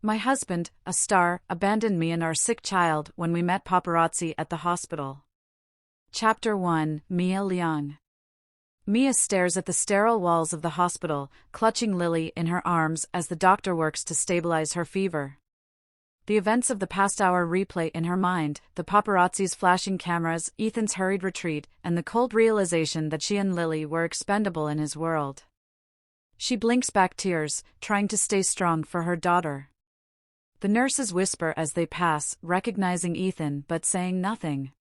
My husband, a star, abandoned me and our sick child when we met Paparazzi at the hospital. Chapter 1, Mia Leung. Mia stares at the sterile walls of the hospital, clutching Lily in her arms as the doctor works to stabilize her fever. The events of the past hour replay in her mind, the paparazzi's flashing cameras, Ethan's hurried retreat, and the cold realization that she and Lily were expendable in his world. She blinks back tears, trying to stay strong for her daughter. The nurses whisper as they pass, recognizing Ethan but saying nothing.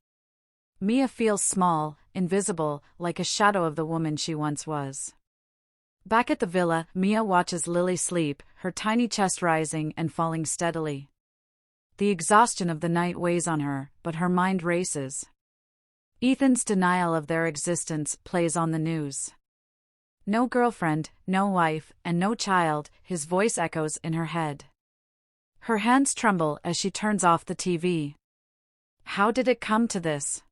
Mia feels small, invisible, like a shadow of the woman she once was. Back at the villa, Mia watches Lily sleep, her tiny chest rising and falling steadily. The exhaustion of the night weighs on her, but her mind races. Ethan's denial of their existence plays on the news. No girlfriend, no wife, and no child, his voice echoes in her head. Her hands tremble as she turns off the TV. How did it come to this?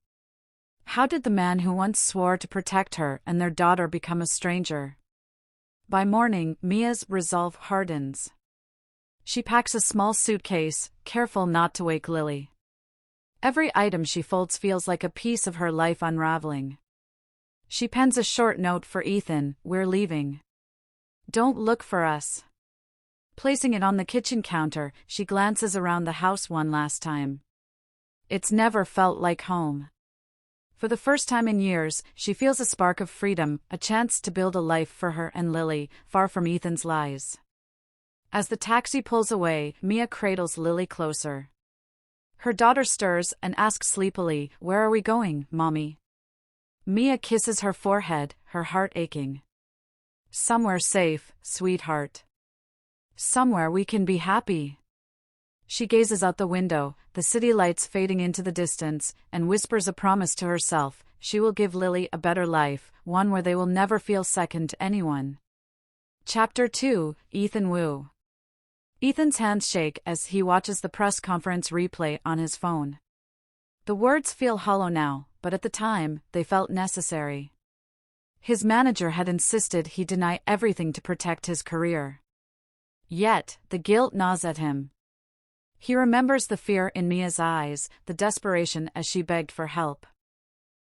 How did the man who once swore to protect her and their daughter become a stranger? By morning, Mia's resolve hardens. She packs a small suitcase, careful not to wake Lily. Every item she folds feels like a piece of her life unraveling. She pens a short note for Ethan, "We're leaving. Don't look for us." Placing it on the kitchen counter, she glances around the house one last time. It's never felt like home. For the first time in years, she feels a spark of freedom, a chance to build a life for her and Lily, far from Ethan's lies. As the taxi pulls away, Mia cradles Lily closer. Her daughter stirs and asks sleepily, "Where are we going, Mommy?" Mia kisses her forehead, her heart aching. "Somewhere safe, sweetheart. Somewhere we can be happy." She gazes out the window, the city lights fading into the distance, and whispers a promise to herself: she will give Lily a better life, one where they will never feel second to anyone. Chapter 2, Ethan Wu. Ethan's hands shake as he watches the press conference replay on his phone. The words feel hollow now, but at the time, they felt necessary. His manager had insisted he deny everything to protect his career. Yet, the guilt gnaws at him. He remembers the fear in Mia's eyes, the desperation as she begged for help.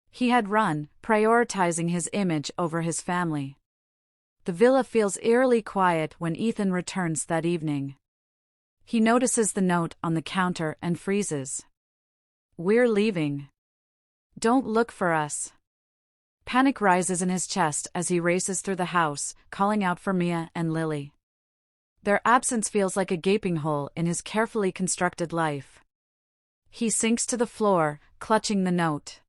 He had run, prioritizing his image over his family. The villa feels eerily quiet when Ethan returns that evening. He notices the note on the counter and freezes. "We're leaving. Don't look for us." Panic rises in his chest as he races through the house, calling out for Mia and Lily. Their absence feels like a gaping hole in his carefully constructed life. He sinks to the floor, clutching the note.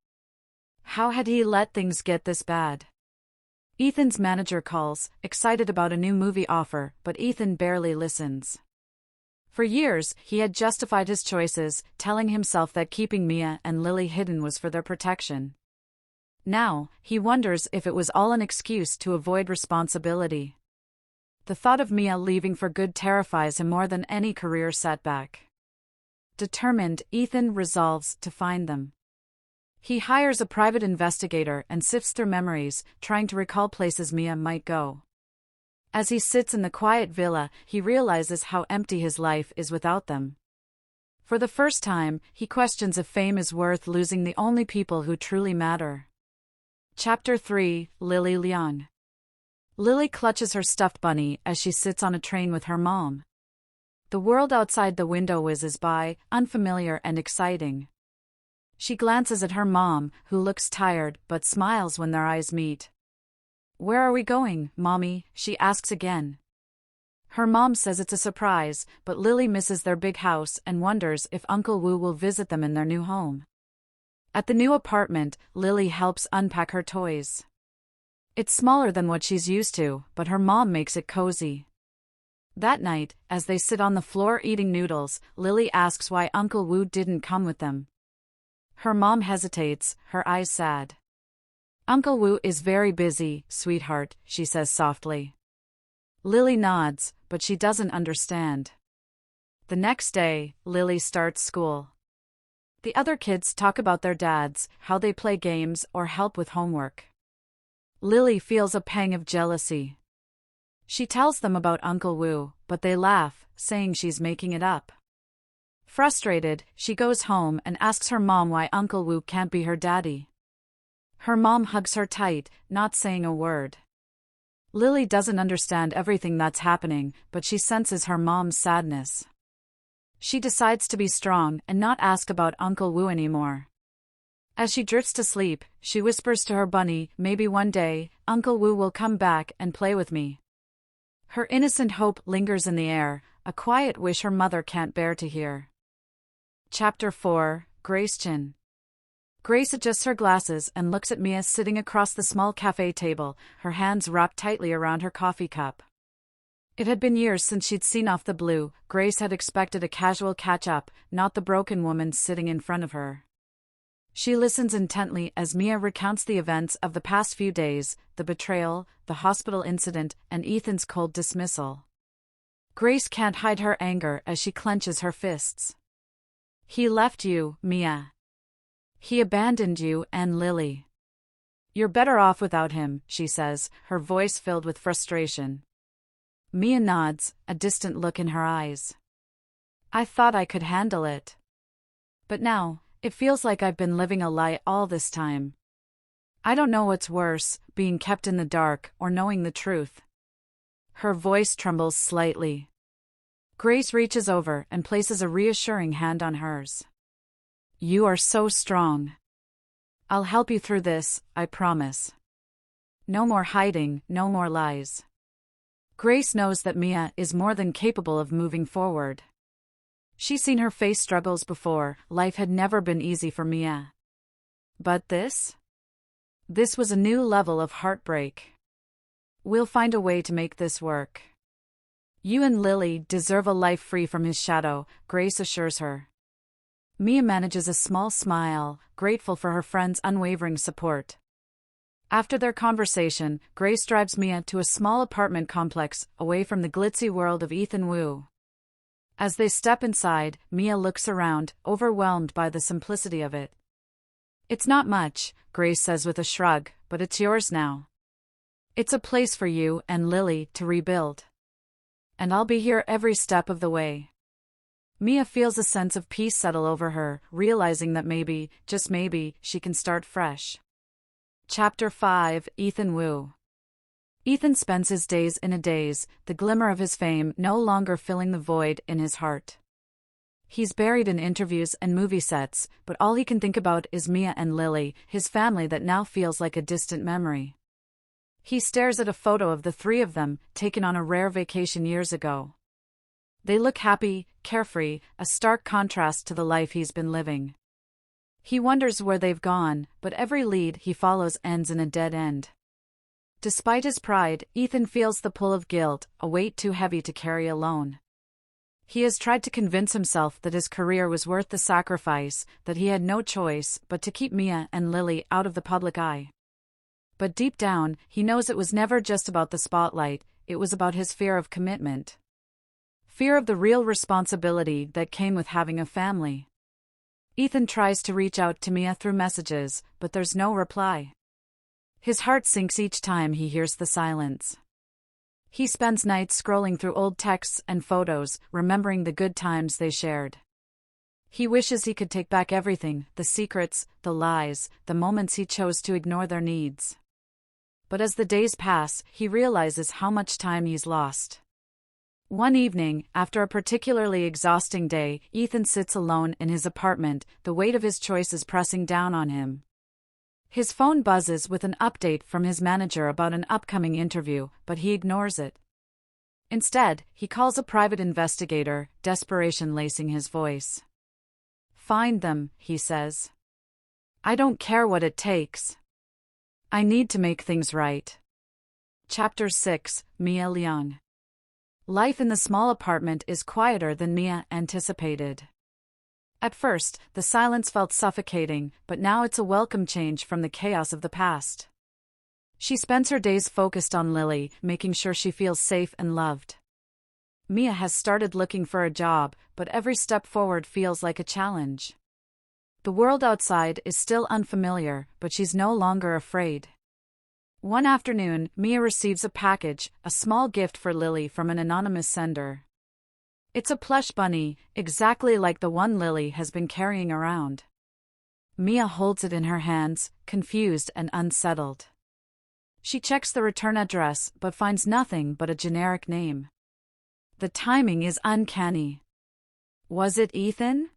How had he let things get this bad? Ethan's manager calls, excited about a new movie offer, but Ethan barely listens. For years, he had justified his choices, telling himself that keeping Mia and Lily hidden was for their protection. Now, he wonders if it was all an excuse to avoid responsibility. The thought of Mia leaving for good terrifies him more than any career setback. Determined, Ethan resolves to find them. He hires a private investigator and sifts through memories, trying to recall places Mia might go. As he sits in the quiet villa, he realizes how empty his life is without them. For the first time, he questions if fame is worth losing the only people who truly matter. Chapter 3, Lily Leung. Lily clutches her stuffed bunny as she sits on a train with her mom. The world outside the window whizzes by, unfamiliar and exciting. She glances at her mom, who looks tired but smiles when their eyes meet. "Where are we going, Mommy?" she asks again. Her mom says it's a surprise, but Lily misses their big house and wonders if Uncle Wu will visit them in their new home. At the new apartment, Lily helps unpack her toys. It's smaller than what she's used to, but her mom makes it cozy. That night, as they sit on the floor eating noodles, Lily asks why Uncle Wu didn't come with them. Her mom hesitates, her eyes sad. "Uncle Wu is very busy, sweetheart," she says softly. Lily nods, but she doesn't understand. The next day, Lily starts school. The other kids talk about their dads, how they play games or help with homework. Lily feels a pang of jealousy. She tells them about Uncle Wu, but they laugh, saying she's making it up. Frustrated, she goes home and asks her mom why Uncle Wu can't be her daddy. Her mom hugs her tight, not saying a word. Lily doesn't understand everything that's happening, but she senses her mom's sadness. She decides to be strong and not ask about Uncle Wu anymore. As she drifts to sleep, she whispers to her bunny, maybe one day, Uncle Wu will come back and play with me. Her innocent hope lingers in the air, a quiet wish her mother can't bear to hear. Chapter 4, Grace Chin. Grace adjusts her glasses and looks at Mia sitting across the small cafe table, her hands wrapped tightly around her coffee cup. It had been years since she'd seen Off the Blue. Grace had expected a casual catch-up, not the broken woman sitting in front of her. She listens intently as Mia recounts the events of the past few days, the betrayal, the hospital incident, and Ethan's cold dismissal. Grace can't hide her anger as she clenches her fists. He left you, Mia. He abandoned you and Lily. You're better off without him, she says, her voice filled with frustration. Mia nods, a distant look in her eyes. I thought I could handle it. But now, it feels like I've been living a lie all this time. I don't know what's worse, being kept in the dark or knowing the truth. Her voice trembles slightly. Grace reaches over and places a reassuring hand on hers. You are so strong. I'll help you through this, I promise. No more hiding, no more lies. Grace knows that Mia is more than capable of moving forward. She's seen her face struggles before. Life had never been easy for Mia. But this? This was a new level of heartbreak. We'll find a way to make this work. You and Lily deserve a life free from his shadow, Grace assures her. Mia manages a small smile, grateful for her friend's unwavering support. After their conversation, Grace drives Mia to a small apartment complex, away from the glitzy world of Ethan Wu. As they step inside, Mia looks around, overwhelmed by the simplicity of it. It's not much, Grace says with a shrug, but it's yours now. It's a place for you and Lily to rebuild. And I'll be here every step of the way. Mia feels a sense of peace settle over her, realizing that maybe, just maybe, she can start fresh. Chapter 5, Ethan Wu. Ethan spends his days in a daze, the glimmer of his fame no longer filling the void in his heart. He's buried in interviews and movie sets, but all he can think about is Mia and Lily, his family that now feels like a distant memory. He stares at a photo of the three of them, taken on a rare vacation years ago. They look happy, carefree, a stark contrast to the life he's been living. He wonders where they've gone, but every lead he follows ends in a dead end. Despite his pride, Ethan feels the pull of guilt, a weight too heavy to carry alone. He has tried to convince himself that his career was worth the sacrifice, that he had no choice but to keep Mia and Lily out of the public eye. But deep down, he knows it was never just about the spotlight, it was about his fear of commitment. Fear of the real responsibility that came with having a family. Ethan tries to reach out to Mia through messages, but there's no reply. His heart sinks each time he hears the silence. He spends nights scrolling through old texts and photos, remembering the good times they shared. He wishes he could take back everything, the secrets, the lies, the moments he chose to ignore their needs. But as the days pass, he realizes how much time he's lost. One evening, after a particularly exhausting day, Ethan sits alone in his apartment, the weight of his choices pressing down on him. His phone buzzes with an update from his manager about an upcoming interview, but he ignores it. Instead, he calls a private investigator, desperation lacing his voice. Find them, he says. I don't care what it takes. I need to make things right. Chapter 6, Mia Liang. Life in the small apartment is quieter than Mia anticipated. At first, the silence felt suffocating, but now it's a welcome change from the chaos of the past. She spends her days focused on Lily, making sure she feels safe and loved. Mia has started looking for a job, but every step forward feels like a challenge. The world outside is still unfamiliar, but she's no longer afraid. One afternoon, Mia receives a package, a small gift for Lily from an anonymous sender. It's a plush bunny, exactly like the one Lily has been carrying around. Mia holds it in her hands, confused and unsettled. She checks the return address but finds nothing but a generic name. The timing is uncanny. Was it Ethan?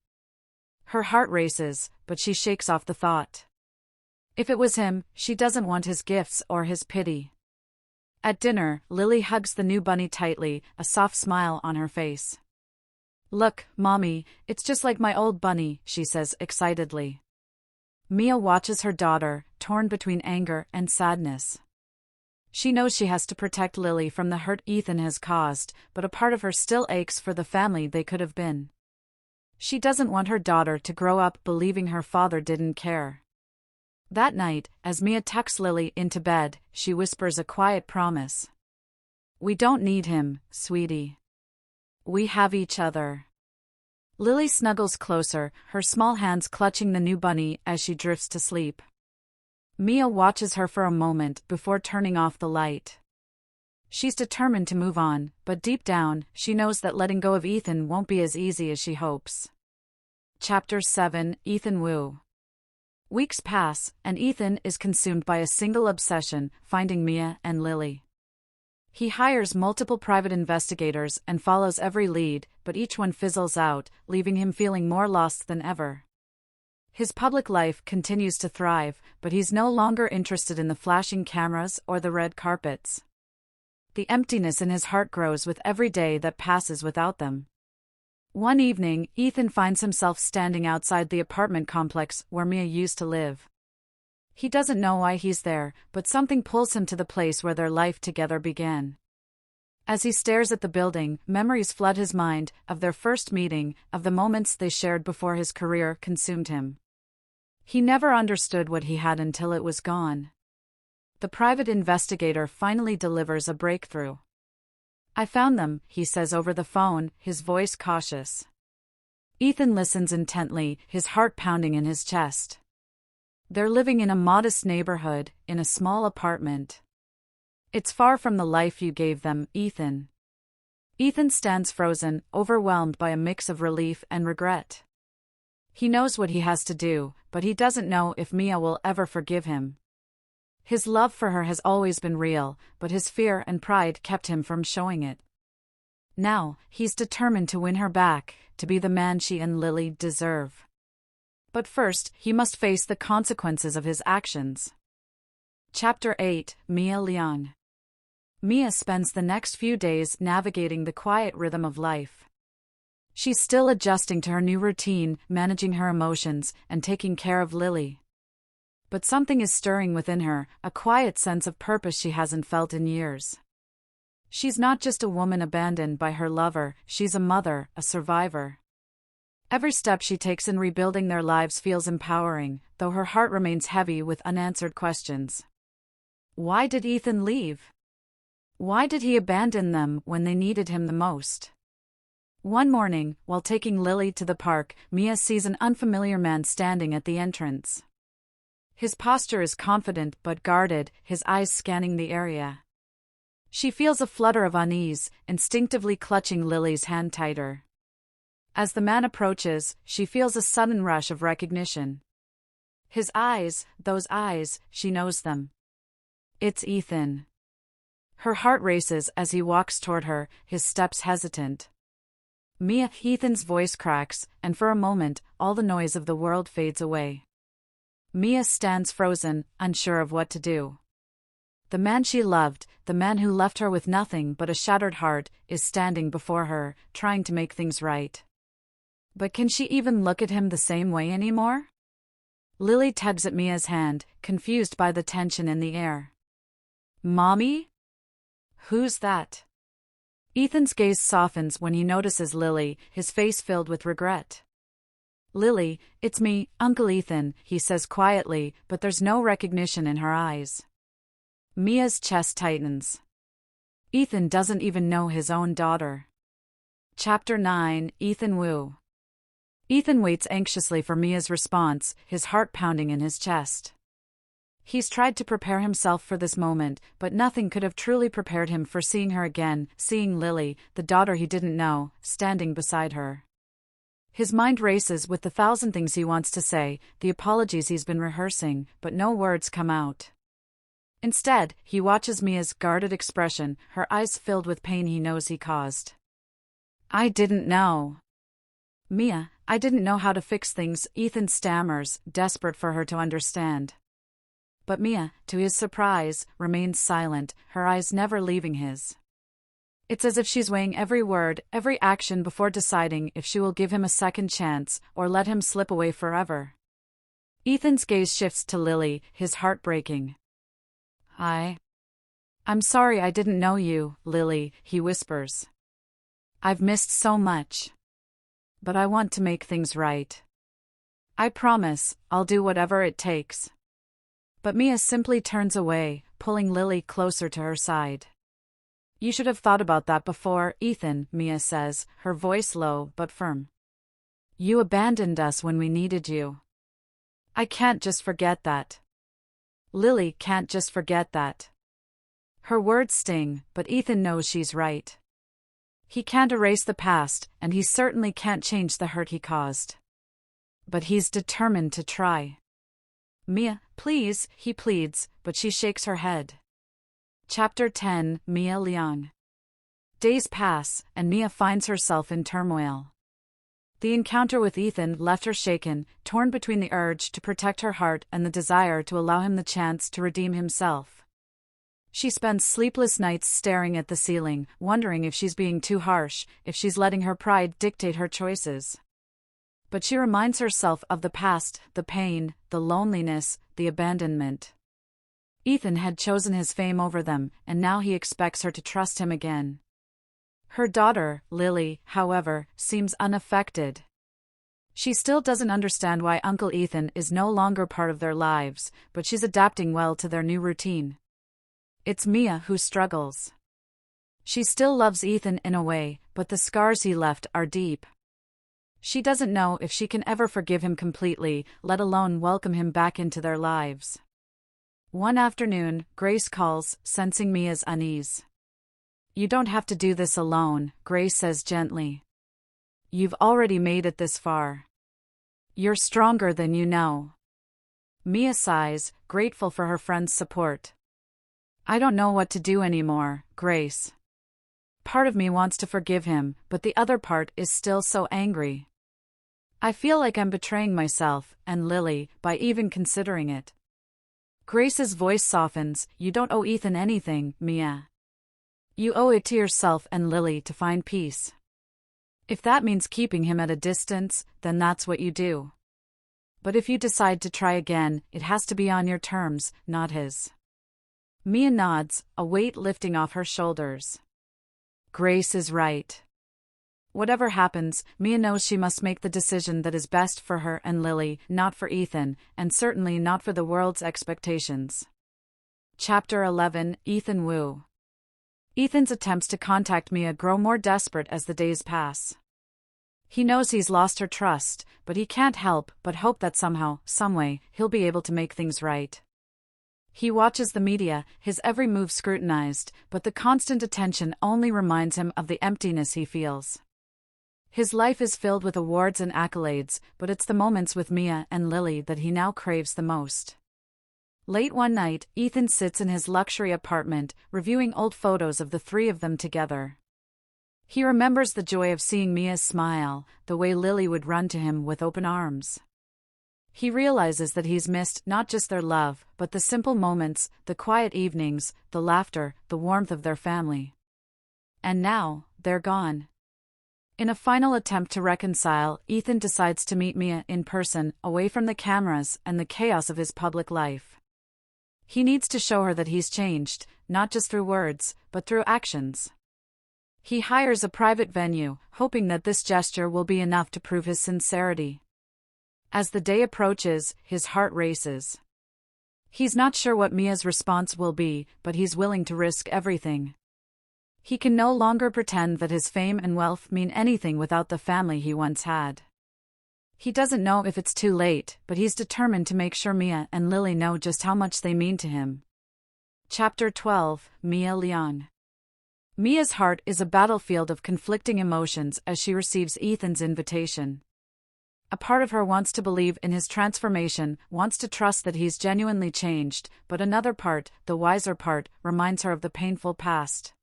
Her heart races, but she shakes off the thought. If it was him, she doesn't want his gifts or his pity. At dinner, Lily hugs the new bunny tightly, a soft smile on her face. "Look, Mommy, it's just like my old bunny," she says excitedly. Mia watches her daughter, torn between anger and sadness. She knows she has to protect Lily from the hurt Ethan has caused, but a part of her still aches for the family they could have been. She doesn't want her daughter to grow up believing her father didn't care. That night, as Mia tucks Lily into bed, she whispers a quiet promise. "We don't need him, sweetie. We have each other." Lily snuggles closer, her small hands clutching the new bunny as she drifts to sleep. Mia watches her for a moment before turning off the light. She's determined to move on, but deep down, she knows that letting go of Ethan won't be as easy as she hopes. Chapter 7: Ethan Wu. Weeks pass, and Ethan is consumed by a single obsession, finding Mia and Lily. He hires multiple private investigators and follows every lead, but each one fizzles out, leaving him feeling more lost than ever. His public life continues to thrive, but he's no longer interested in the flashing cameras or the red carpets. The emptiness in his heart grows with every day that passes without them. One evening, Ethan finds himself standing outside the apartment complex where Mia used to live. He doesn't know why he's there, but something pulls him to the place where their life together began. As he stares at the building, memories flood his mind, of their first meeting, of the moments they shared before his career consumed him. He never understood what he had until it was gone. The private investigator finally delivers a breakthrough. "I found them," he says over the phone, his voice cautious. Ethan listens intently, his heart pounding in his chest. They're living in a modest neighborhood, in a small apartment. "It's far from the life you gave them, Ethan." Ethan stands frozen, overwhelmed by a mix of relief and regret. He knows what he has to do, but he doesn't know if Mia will ever forgive him. His love for her has always been real, but his fear and pride kept him from showing it. Now, he's determined to win her back, to be the man she and Lily deserve. But first, he must face the consequences of his actions. Chapter 8: Mia Liang. Mia spends the next few days navigating the quiet rhythm of life. She's still adjusting to her new routine, managing her emotions, and taking care of Lily. But something is stirring within her, a quiet sense of purpose she hasn't felt in years. She's not just a woman abandoned by her lover, she's a mother, a survivor. Every step she takes in rebuilding their lives feels empowering, though her heart remains heavy with unanswered questions. Why did Ethan leave? Why did he abandon them when they needed him the most? One morning, while taking Lily to the park, Mia sees an unfamiliar man standing at the entrance. His posture is confident but guarded, his eyes scanning the area. She feels a flutter of unease, instinctively clutching Lily's hand tighter. As the man approaches, she feels a sudden rush of recognition. His eyes, those eyes, she knows them. It's Ethan. Her heart races as he walks toward her, his steps hesitant. Mia, Ethan's voice cracks, and for a moment, all the noise of the world fades away. Mia stands frozen, unsure of what to do. The man she loved, the man who left her with nothing but a shattered heart, is standing before her, trying to make things right. But can she even look at him the same way anymore? Lily tugs at Mia's hand, confused by the tension in the air. "Mommy? Who's that?" Ethan's gaze softens when he notices Lily, his face filled with regret. "Lily, it's me, Uncle Ethan," he says quietly, but there's no recognition in her eyes. Mia's chest tightens. Ethan doesn't even know his own daughter. Chapter 9: Ethan Wu. Ethan waits anxiously for Mia's response, his heart pounding in his chest. He's tried to prepare himself for this moment, but nothing could have truly prepared him for seeing her again, seeing Lily, the daughter he didn't know, standing beside her. His mind races with the thousand things he wants to say, the apologies he's been rehearsing, but no words come out. Instead, he watches Mia's guarded expression, her eyes filled with pain he knows he caused. "I didn't know." "Mia, I didn't know how to fix things," Ethan stammers, desperate for her to understand. But Mia, to his surprise, remains silent, her eyes never leaving his. It's as if she's weighing every word, every action before deciding if she will give him a second chance, or let him slip away forever. Ethan's gaze shifts to Lily, his heart breaking. I'm sorry I didn't know you, Lily, he whispers. "I've missed so much. But I want to make things right. I promise, I'll do whatever it takes." But Mia simply turns away, pulling Lily closer to her side. "You should have thought about that before, Ethan," Mia says, her voice low but firm. "You abandoned us when we needed you. I can't just forget that. Lily can't just forget that." Her words sting, but Ethan knows she's right. He can't erase the past, and he certainly can't change the hurt he caused. But he's determined to try. "Mia, please," he pleads, but she shakes her head. Chapter 10, Mia Liang. Days pass, and Mia finds herself in turmoil. The encounter with Ethan left her shaken, torn between the urge to protect her heart and the desire to allow him the chance to redeem himself. She spends sleepless nights staring at the ceiling, wondering if she's being too harsh, if she's letting her pride dictate her choices. But she reminds herself of the past, the pain, the loneliness, the abandonment. Ethan had chosen his fame over them, and now he expects her to trust him again. Her daughter, Lily, however, seems unaffected. She still doesn't understand why Uncle Ethan is no longer part of their lives, but she's adapting well to their new routine. It's Mia who struggles. She still loves Ethan in a way, but the scars he left are deep. She doesn't know if she can ever forgive him completely, let alone welcome him back into their lives. One afternoon, Grace calls, sensing Mia's unease. "You don't have to do this alone," Grace says gently. "You've already made it this far. You're stronger than you know." Mia sighs, grateful for her friend's support. "I don't know what to do anymore, Grace. Part of me wants to forgive him, but the other part is still so angry. I feel like I'm betraying myself, and Lily, by even considering it." Grace's voice softens. "You don't owe Ethan anything, Mia. You owe it to yourself and Lily to find peace. If that means keeping him at a distance, then that's what you do. But if you decide to try again, it has to be on your terms, not his." Mia nods, a weight lifting off her shoulders. Grace is right. Whatever happens, Mia knows she must make the decision that is best for her and Lily, not for Ethan, and certainly not for the world's expectations. Chapter 11, Ethan Wu. Ethan's attempts to contact Mia grow more desperate as the days pass. He knows he's lost her trust, but he can't help but hope that somehow, someway, he'll be able to make things right. He watches the media, his every move scrutinized, but the constant attention only reminds him of the emptiness he feels. His life is filled with awards and accolades, but it's the moments with Mia and Lily that he now craves the most. Late one night, Ethan sits in his luxury apartment, reviewing old photos of the three of them together. He remembers the joy of seeing Mia's smile, the way Lily would run to him with open arms. He realizes that he's missed not just their love, but the simple moments, the quiet evenings, the laughter, the warmth of their family. And now, they're gone. In a final attempt to reconcile, Ethan decides to meet Mia in person, away from the cameras and the chaos of his public life. He needs to show her that he's changed, not just through words, but through actions. He hires a private venue, hoping that this gesture will be enough to prove his sincerity. As the day approaches, his heart races. He's not sure what Mia's response will be, but he's willing to risk everything. He can no longer pretend that his fame and wealth mean anything without the family he once had. He doesn't know if it's too late, but he's determined to make sure Mia and Lily know just how much they mean to him. Chapter 12, Mia Leung. Mia's heart is a battlefield of conflicting emotions as she receives Ethan's invitation. A part of her wants to believe in his transformation, wants to trust that he's genuinely changed, but another part, the wiser part, reminds her of the painful past.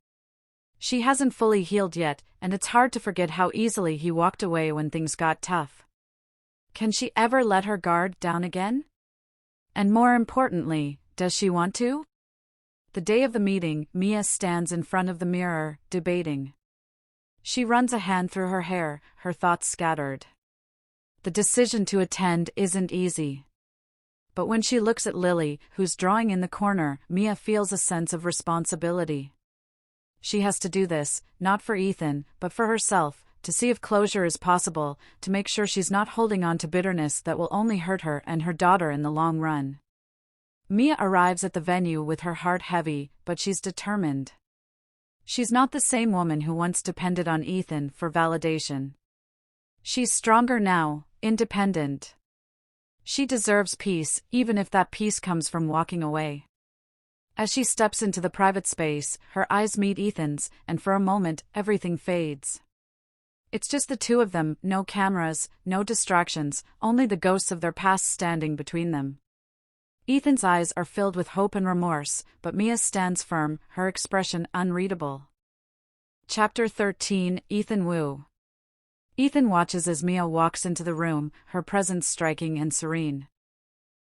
She hasn't fully healed yet, and it's hard to forget how easily he walked away when things got tough. Can she ever let her guard down again? And more importantly, does she want to? The day of the meeting, Mia stands in front of the mirror, debating. She runs a hand through her hair, her thoughts scattered. The decision to attend isn't easy. But when she looks at Lily, who's drawing in the corner, Mia feels a sense of responsibility. She has to do this, not for Ethan, but for herself, to see if closure is possible, to make sure she's not holding on to bitterness that will only hurt her and her daughter in the long run. Mia arrives at the venue with her heart heavy, but she's determined. She's not the same woman who once depended on Ethan for validation. She's stronger now, independent. She deserves peace, even if that peace comes from walking away. As she steps into the private space, her eyes meet Ethan's, and for a moment, everything fades. It's just the two of them, no cameras, no distractions, only the ghosts of their past standing between them. Ethan's eyes are filled with hope and remorse, but Mia stands firm, her expression unreadable. Chapter 13, Ethan Wu. Ethan watches as Mia walks into the room, her presence striking and serene.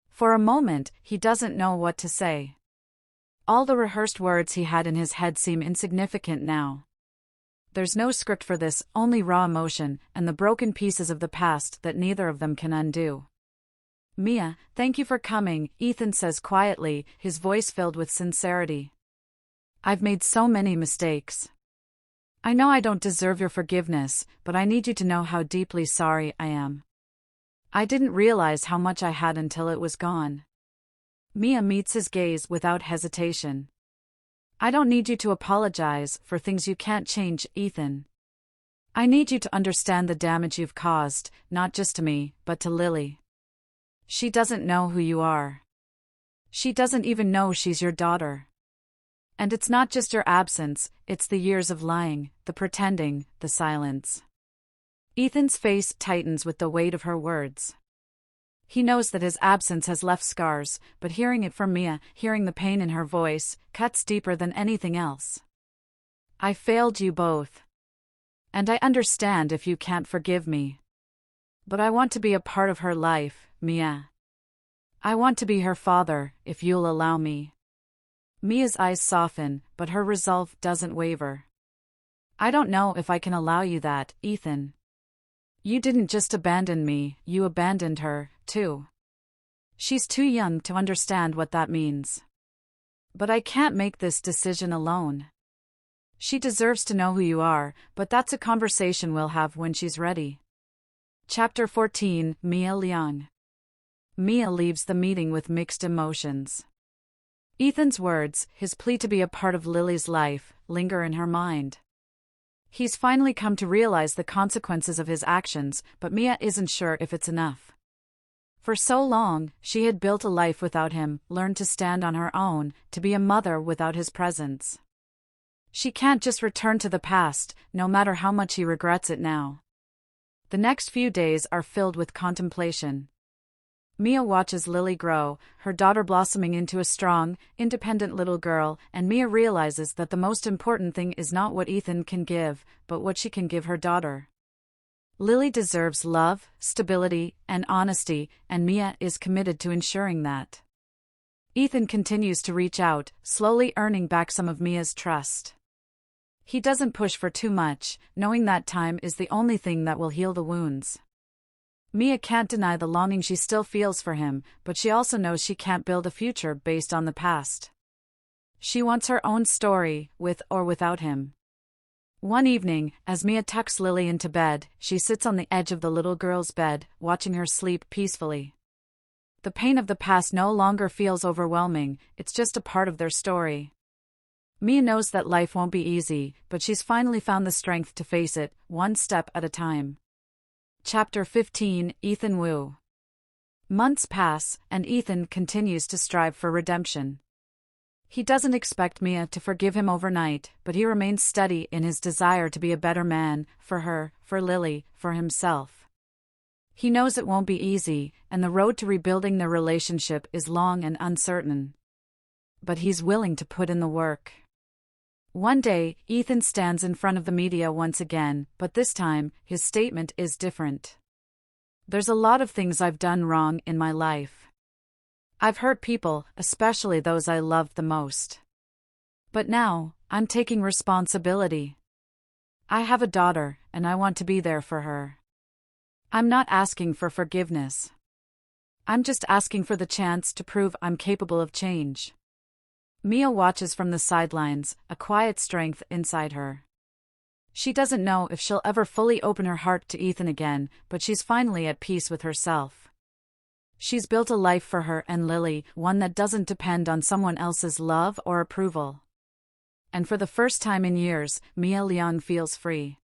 For a moment, he doesn't know what to say. All the rehearsed words he had in his head seem insignificant now. There's no script for this, only raw emotion, and the broken pieces of the past that neither of them can undo. Mia, thank you for coming, Ethan says quietly, his voice filled with sincerity. I've made so many mistakes. I know I don't deserve your forgiveness, but I need you to know how deeply sorry I am. I didn't realize how much I had until it was gone. Mia meets his gaze without hesitation. I don't need you to apologize for things you can't change, Ethan. I need you to understand the damage you've caused, not just to me, but to Lily. She doesn't know who you are. She doesn't even know she's your daughter. And it's not just your absence, it's the years of lying, the pretending, the silence. Ethan's face tightens with the weight of her words. He knows that his absence has left scars, but hearing it from Mia, hearing the pain in her voice, cuts deeper than anything else. I failed you both. And I understand if you can't forgive me. But I want to be a part of her life, Mia. I want to be her father, if you'll allow me. Mia's eyes soften, but her resolve doesn't waver. I don't know if I can allow you that, Ethan. You didn't just abandon me, you abandoned her, too. She's too young to understand what that means. But I can't make this decision alone. She deserves to know who you are, but that's a conversation we'll have when she's ready. Chapter 14, Mia Leung. Mia leaves the meeting with mixed emotions. Ethan's words, his plea to be a part of Lily's life, linger in her mind. He's finally come to realize the consequences of his actions, but Mia isn't sure if it's enough. For so long, she had built a life without him, learned to stand on her own, to be a mother without his presence. She can't just return to the past, no matter how much he regrets it now. The next few days are filled with contemplation. Mia watches Lily grow, her daughter blossoming into a strong, independent little girl, and Mia realizes that the most important thing is not what Ethan can give, but what she can give her daughter. Lily deserves love, stability, and honesty, and Mia is committed to ensuring that. Ethan continues to reach out, slowly earning back some of Mia's trust. He doesn't push for too much, knowing that time is the only thing that will heal the wounds. Mia can't deny the longing she still feels for him, but she also knows she can't build a future based on the past. She wants her own story, with or without him. One evening, as Mia tucks Lily into bed, she sits on the edge of the little girl's bed, watching her sleep peacefully. The pain of the past no longer feels overwhelming, it's just a part of their story. Mia knows that life won't be easy, but she's finally found the strength to face it, one step at a time. Chapter 15, Ethan Wu. Months pass, and Ethan continues to strive for redemption. He doesn't expect Mia to forgive him overnight, but he remains steady in his desire to be a better man, for her, for Lily, for himself. He knows it won't be easy, and the road to rebuilding their relationship is long and uncertain. But he's willing to put in the work. One day, Ethan stands in front of the media once again, but this time, his statement is different. There's a lot of things I've done wrong in my life. I've hurt people, especially those I loved the most. But now, I'm taking responsibility. I have a daughter, and I want to be there for her. I'm not asking for forgiveness. I'm just asking for the chance to prove I'm capable of change. Mia watches from the sidelines, a quiet strength inside her. She doesn't know if she'll ever fully open her heart to Ethan again, but she's finally at peace with herself. She's built a life for her and Lily, one that doesn't depend on someone else's love or approval. And for the first time in years, Mia Liang feels free.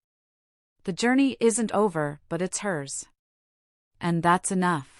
The journey isn't over, but it's hers. And that's enough.